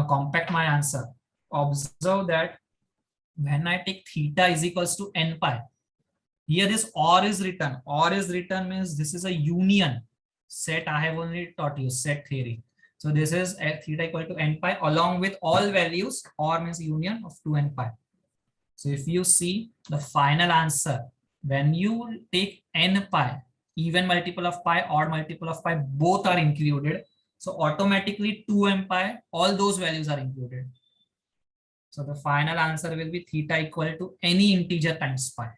compact my answer, observe that when I take theta is equals to n pi, here this or is written. Or is written means this is a union set. I have only taught you set theory. So this is theta equal to n pi along with all values. Or means union of 2n pi. So if you see the final answer, when you take n pi, even multiple of pi, odd multiple of pi, both are included. So automatically 2m pi, all those values are included. So the final answer will be theta equal to any integer times pi.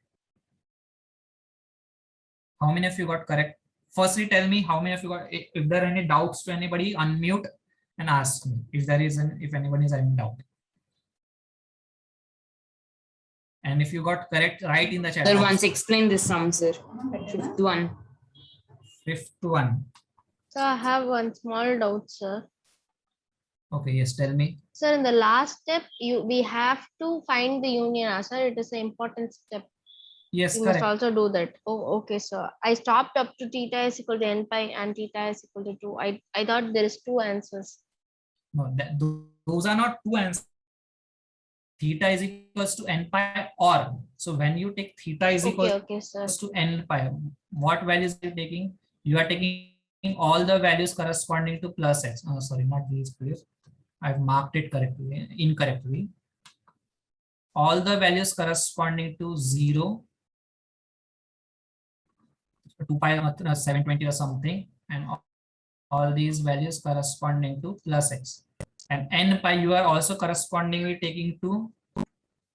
How many of you got correct? Firstly, tell me how many of you got. If there are any doubts to anybody, unmute and ask me if anyone is having doubt. And if you got correct, write in the chat. Sir, once explain this sum, sir. Fifth one. Fifth one. So I have one small doubt, sir. Okay, yes, tell me. Sir, in the last step, we have to find the union answer. It is an important step. Yes, You correct. must also do that. Oh, okay, sir. I stopped up to theta is equal to n pi and theta is equal to 2. I thought there is two answers. No, those are not two answers. Theta is equals to n pi or. So when you take theta is equals to n pi, what values are you taking? You are taking all the values corresponding to plus x. Oh, sorry, not these values. I've marked it incorrectly. All the values corresponding to 0, 2 pi, 720 or something, and all these values corresponding to plus x. And n pi you are also correspondingly taking to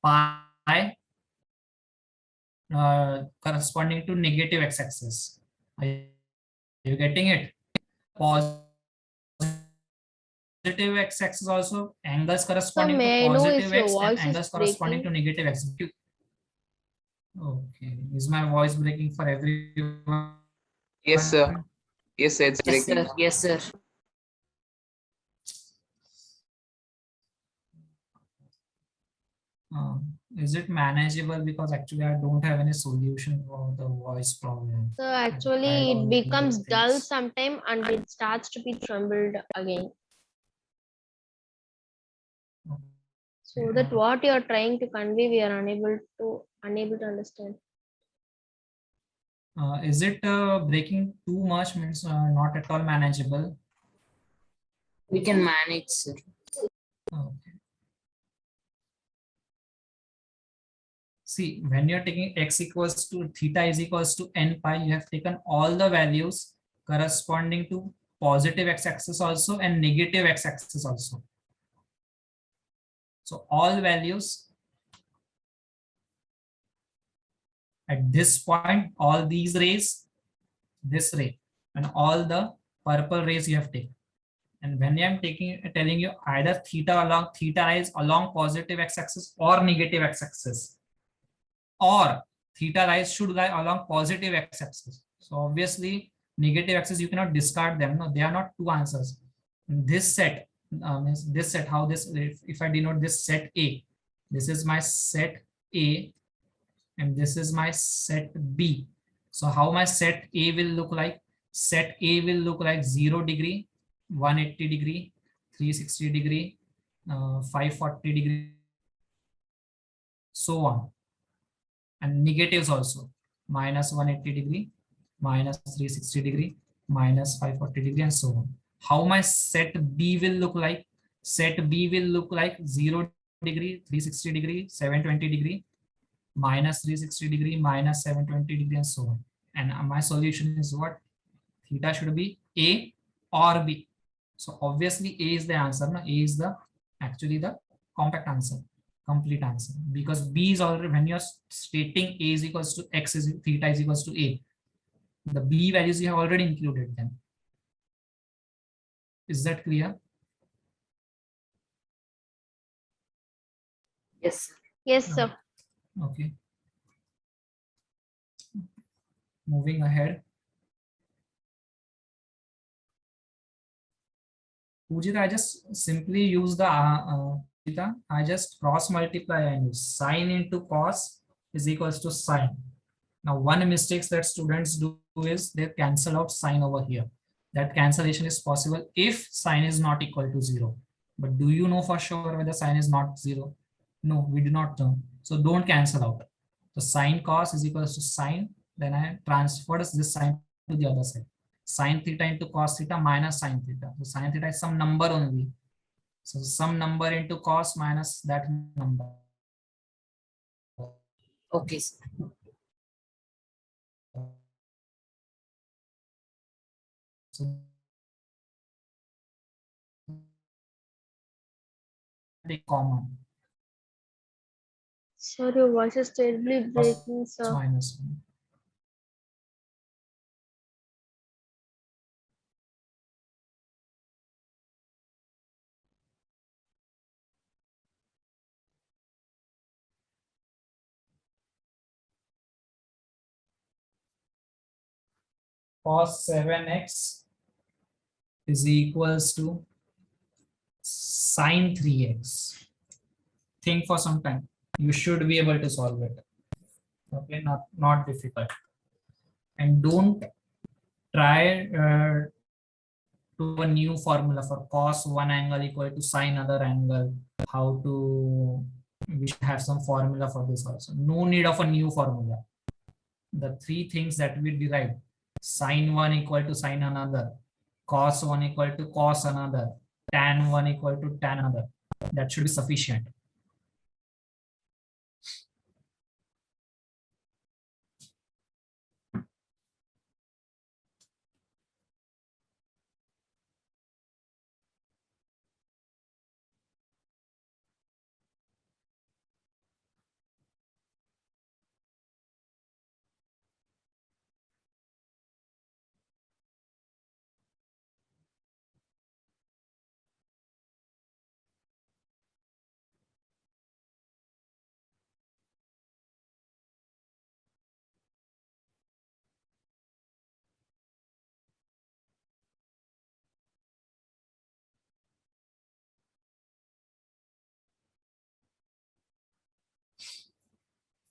pi corresponding to negative x-axis. Are you getting it? Positive x-axis also angles So corresponding to may I know if positive your x and voice is angles corresponding to breaking? negative x. Okay, is my voice breaking for everyone? Yes, sir. Yes, sir, it's Yes, breaking. sir. Yes, sir. Is it manageable? Because actually I don't have any solution for the voice problem. So I've tried actually all it the becomes dull things. sometime and it starts to be trembled again. So that what you are trying to convey, we are unable to understand. Is it breaking too much? Means not at all manageable. We can manage, sir. Okay. See, when you're taking x equals to theta is equals to n pi, you have taken all the values corresponding to positive x-axis also and negative x-axis also. So all values at this point, all these rays, this ray, and all the purple rays you have taken. And when I'm telling you either theta is along positive x-axis or negative x-axis, or theta should lie along positive x-axis. So obviously negative axis you cannot discard them. No, they are not two answers. In this set, this set, how this, if I denote this set A, this is my set A and this is my set B. So how my set A will look like? Set A will look like 0 degree, 180 degree, 360 degree, 540 degree, so on. And negatives also, minus 180 degree, minus 360 degree, minus 540 degree, and so on. How my set B will look like? Set B will look like 0 degree, 360 degree, 720 degree, minus 360 degree, minus 720 degree, and so on. And my solution is what? Theta should be A or B. So obviously A is the answer. No? A is the actually the compact answer, complete answer, because B is already, when you're stating A is equals to X is theta is equals to A, the B values you have already included them. Is that clear? Yes, sir. Yes, sir. Okay. Moving ahead. Pujita, I just simply use the I just cross multiply and use sine into cos is equals to sine. Now, one mistake that students do is they cancel out sine over here. That cancellation is possible if sine is not equal to 0. But do you know for sure whether sine is not 0? No, we do not know. So don't cancel out. So sine cos is equals to sine. Then I transferred this sine to the other side. Sine theta into cos theta minus sine theta. So sine theta is some number only. So some number into cos minus that number. Okay, sir. So they common. Sir, your voice is terribly breaking, It's sir. minus 1. Cos 7x is equals to sine 3x. Think for some time. You should be able to solve it. Okay, not difficult. And don't try to a new formula for cos one angle equal to sine other angle. How to, we should have some formula for this also. No need of a new formula. The three things that we derived, sine one equal to sine another, cos one equal to cos another, tan one equal to tan another, that should be sufficient.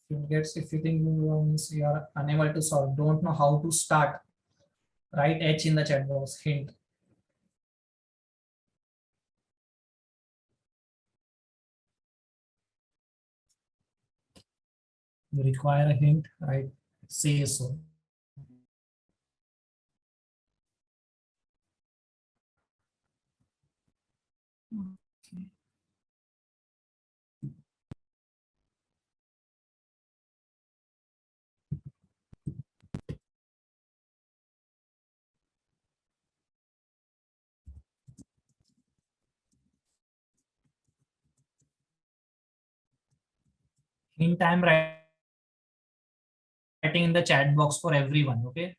If you think you are unable to solve, don't know how to start, write H in the chat box. Hint. You require a hint, right? Say so. Okay. Hint I'm writing in the chat box for everyone. Okay.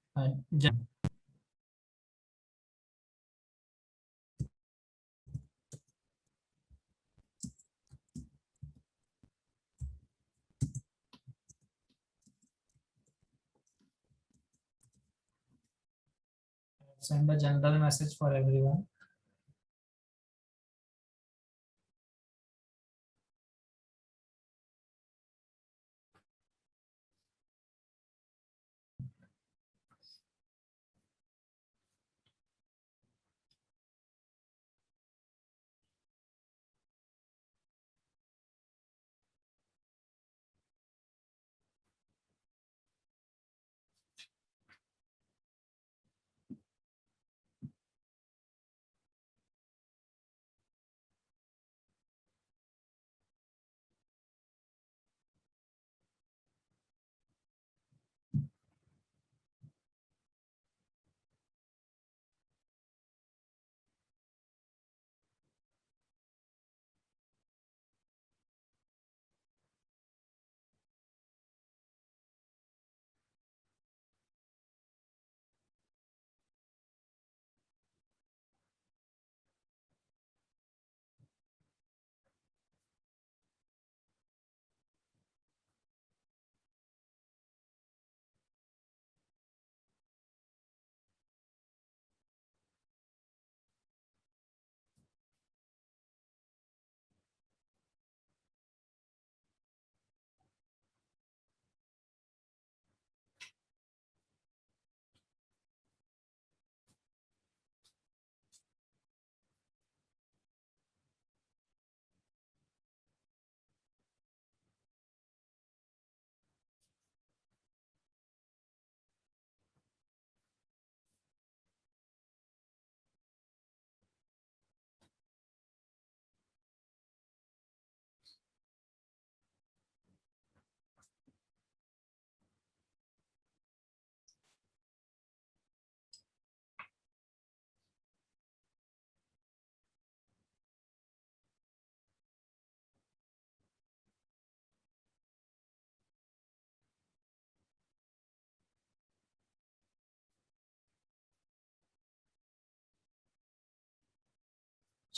Send a general message for everyone.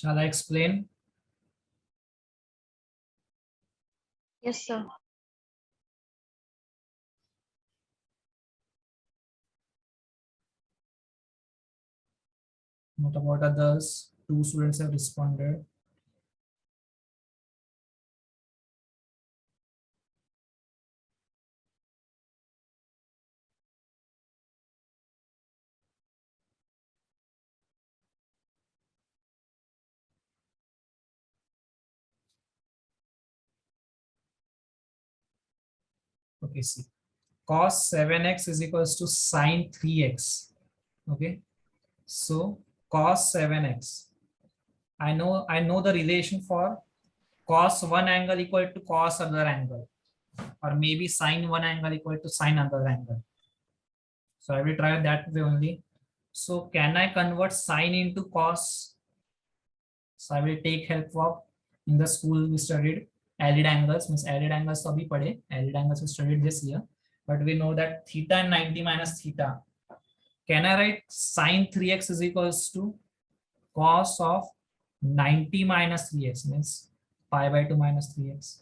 Shall I explain? Yes, sir. What about others? Two students have responded. Okay, see. Cos 7x is equals to sine 3x. Okay. So cos 7x. I know the relation for cos one angle equal to cos other angle, or maybe sine one angle equal to sine other angle. So I will try that way only. So can I convert sine into cos? So I will take help of, in the school we studied added angles, means added angles to bhi padhe, added angles we studied this year, but we know that theta and 90 minus theta. Can I write sine 3x is equals to cos of 90 minus 3x, means pi by 2 minus 3x?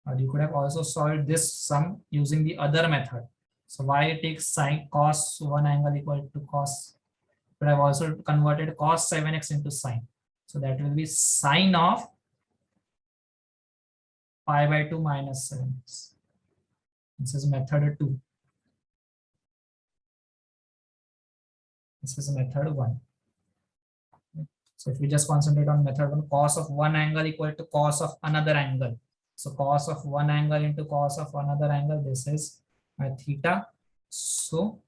Or you could have also solved this sum using the other method. So why take sine cos one angle equal to cos? But I've also converted cos 7x into sine. So that will be sine of pi by 2 minus 7x. This is method 2. This is method 1. So if we just concentrate on method 1, cos of one angle equal to cos of another angle. So cos of one angle into cos of another angle, this is my theta. So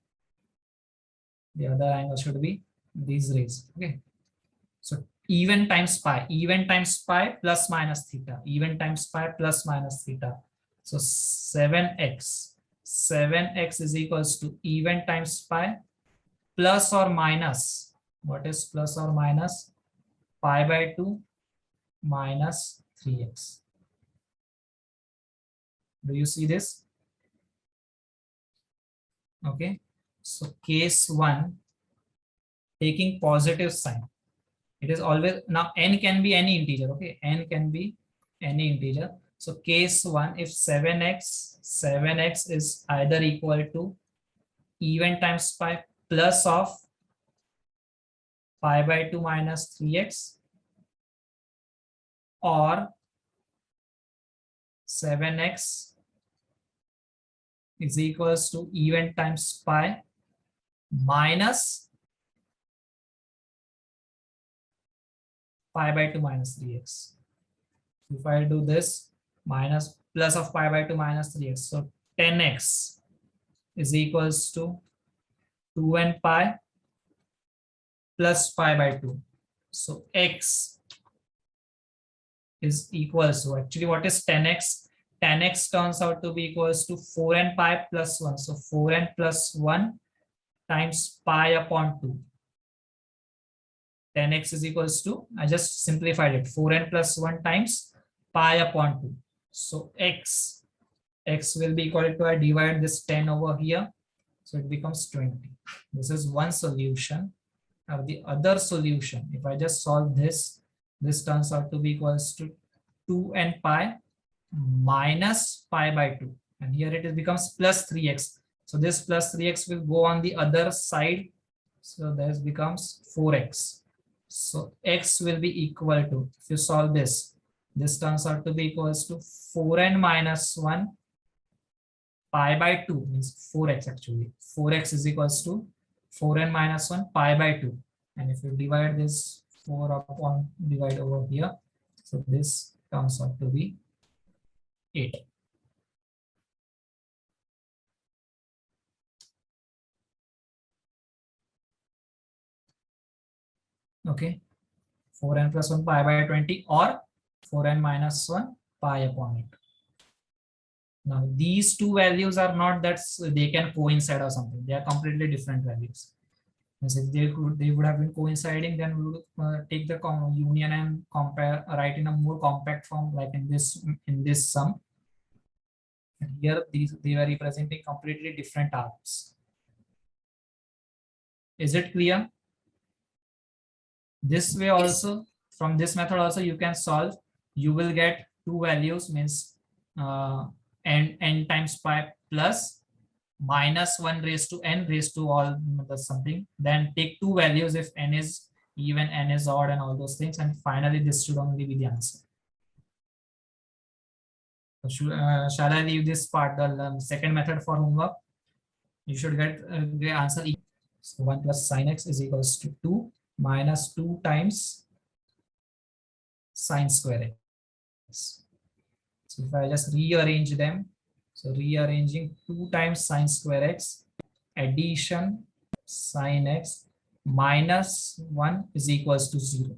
the other angle should be these rays. Okay. So even times pi plus minus theta, even times pi plus minus theta. So 7x is equals to even times pi plus or minus, what is plus or minus? Pi by 2 minus 3x. Do you see this? Okay. So case 1, taking positive sign. It is always, now n can be any integer. Okay, n can be any integer. So case 1, if 7x is either equal to even times pi plus of pi by 2 minus 3x, or 7x is equals to even times pi minus pi by 2 minus 3x. If I do this, minus plus of pi by 2 minus 3x, so 10x is equals to 2n pi plus pi by 2. So x is equals to, actually what is 10x? 10x turns out to be equals to 4n pi plus 1. So 4n plus 1 times pi upon 2. 10x is equals to, I just simplified it, 4n plus 1 times pi upon 2. So x will be equal to, I divide this 10 over here, so it becomes 20. This is one solution. Now the other solution, if I just solve this, this turns out to be equals to 2n pi minus pi by 2, and here it becomes plus 3x. So this plus 3x will go on the other side, so this becomes 4x. So x will be equal to, if you solve this, this turns out to be equals to 4n minus 1 pi by 2, means 4x actually. 4x is equals to 4n minus 1 pi by 2. And if you divide this 4 upon divide over here, so this comes out to be 8. Okay. 4n plus 1 pi by 20, or 4n minus 1 pi upon 8. Now these two values are not that they can coincide or something. They are completely different values. If they would have been coinciding, then we would take the union and compare, write in a more compact form, like in this sum. And here they are representing completely different arcs. Is it clear? This way also, from this method also you can solve. You will get two values, means n times pi plus minus 1 raised to n raised to all something. Then take two values if n is even, n is odd, and all those things. And finally this should only be the answer. So shall I leave this part, the second method, for homework? You should get the answer. So 1 plus sin x is equals to 2 minus 2 times sine square x. So if I just rearrange them, so rearranging 2 times sine square x, addition sine x minus 1 is equals to 0.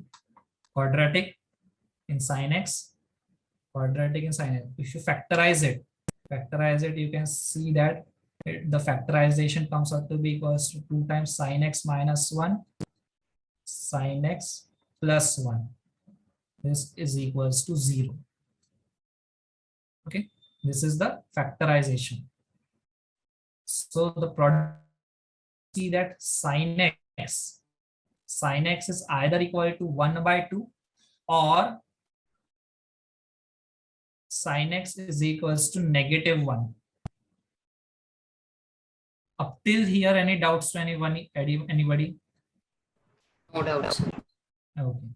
Quadratic in sine x, quadratic in sine x. If you factorize it, you can see that the factorization comes out to be equals to 2 times sine x minus 1 sine x plus 1. This is equals to 0. Okay, this is the factorization. So the product, see that sine x is either equal to 1 by 2 or sine x is equals to -1. Up till here, any doubts to anyone, anybody? No doubts. Okay.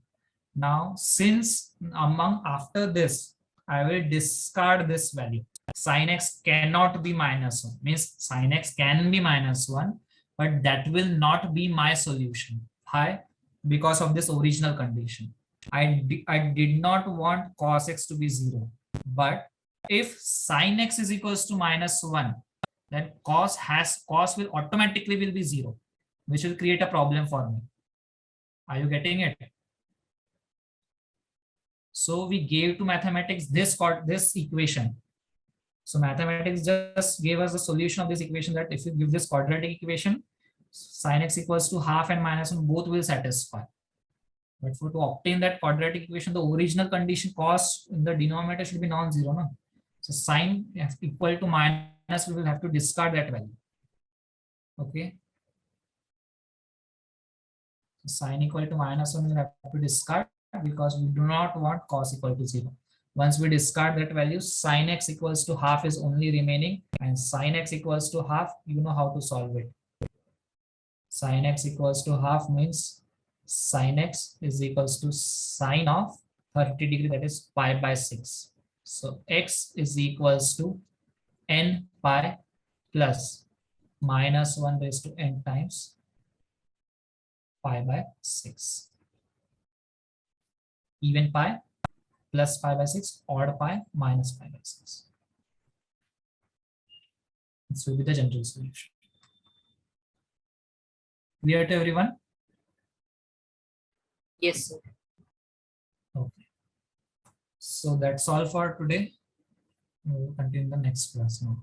Now, since after this, I will discard this value. Sin x cannot be -1. Means sin x can be -1, but that will not be my solution. Why? Because of this original condition. I did not want cos x to be 0. But if sin x is equals to -1, then cos will automatically will be 0, which will create a problem for me. Are you getting it? So we gave to mathematics this equation. So mathematics just gave us the solution of this equation, that if you give this quadratic equation, sin x equals to half and -1 both will satisfy. But to obtain that quadratic equation, the original condition cos in the denominator should be non-zero. No? So sin equal to minus, we will have to discard that value. Okay. So sin equal to -1 we will have to discard, because we do not want cos equal to 0. Once we discard that value, sin x equals to half is only remaining, and sin x equals to half, you know how to solve it. Sin x equals to half means sin x is equals to sine of 30 degree, that is pi by 6. So x is equals to n pi plus -1 raised to n times pi by 6. Even pi plus pi by 6, odd pi minus pi by 6. This will be the general solution. Clear to everyone? Yes, sir. Okay. So that's all for today. We will continue in the next class now.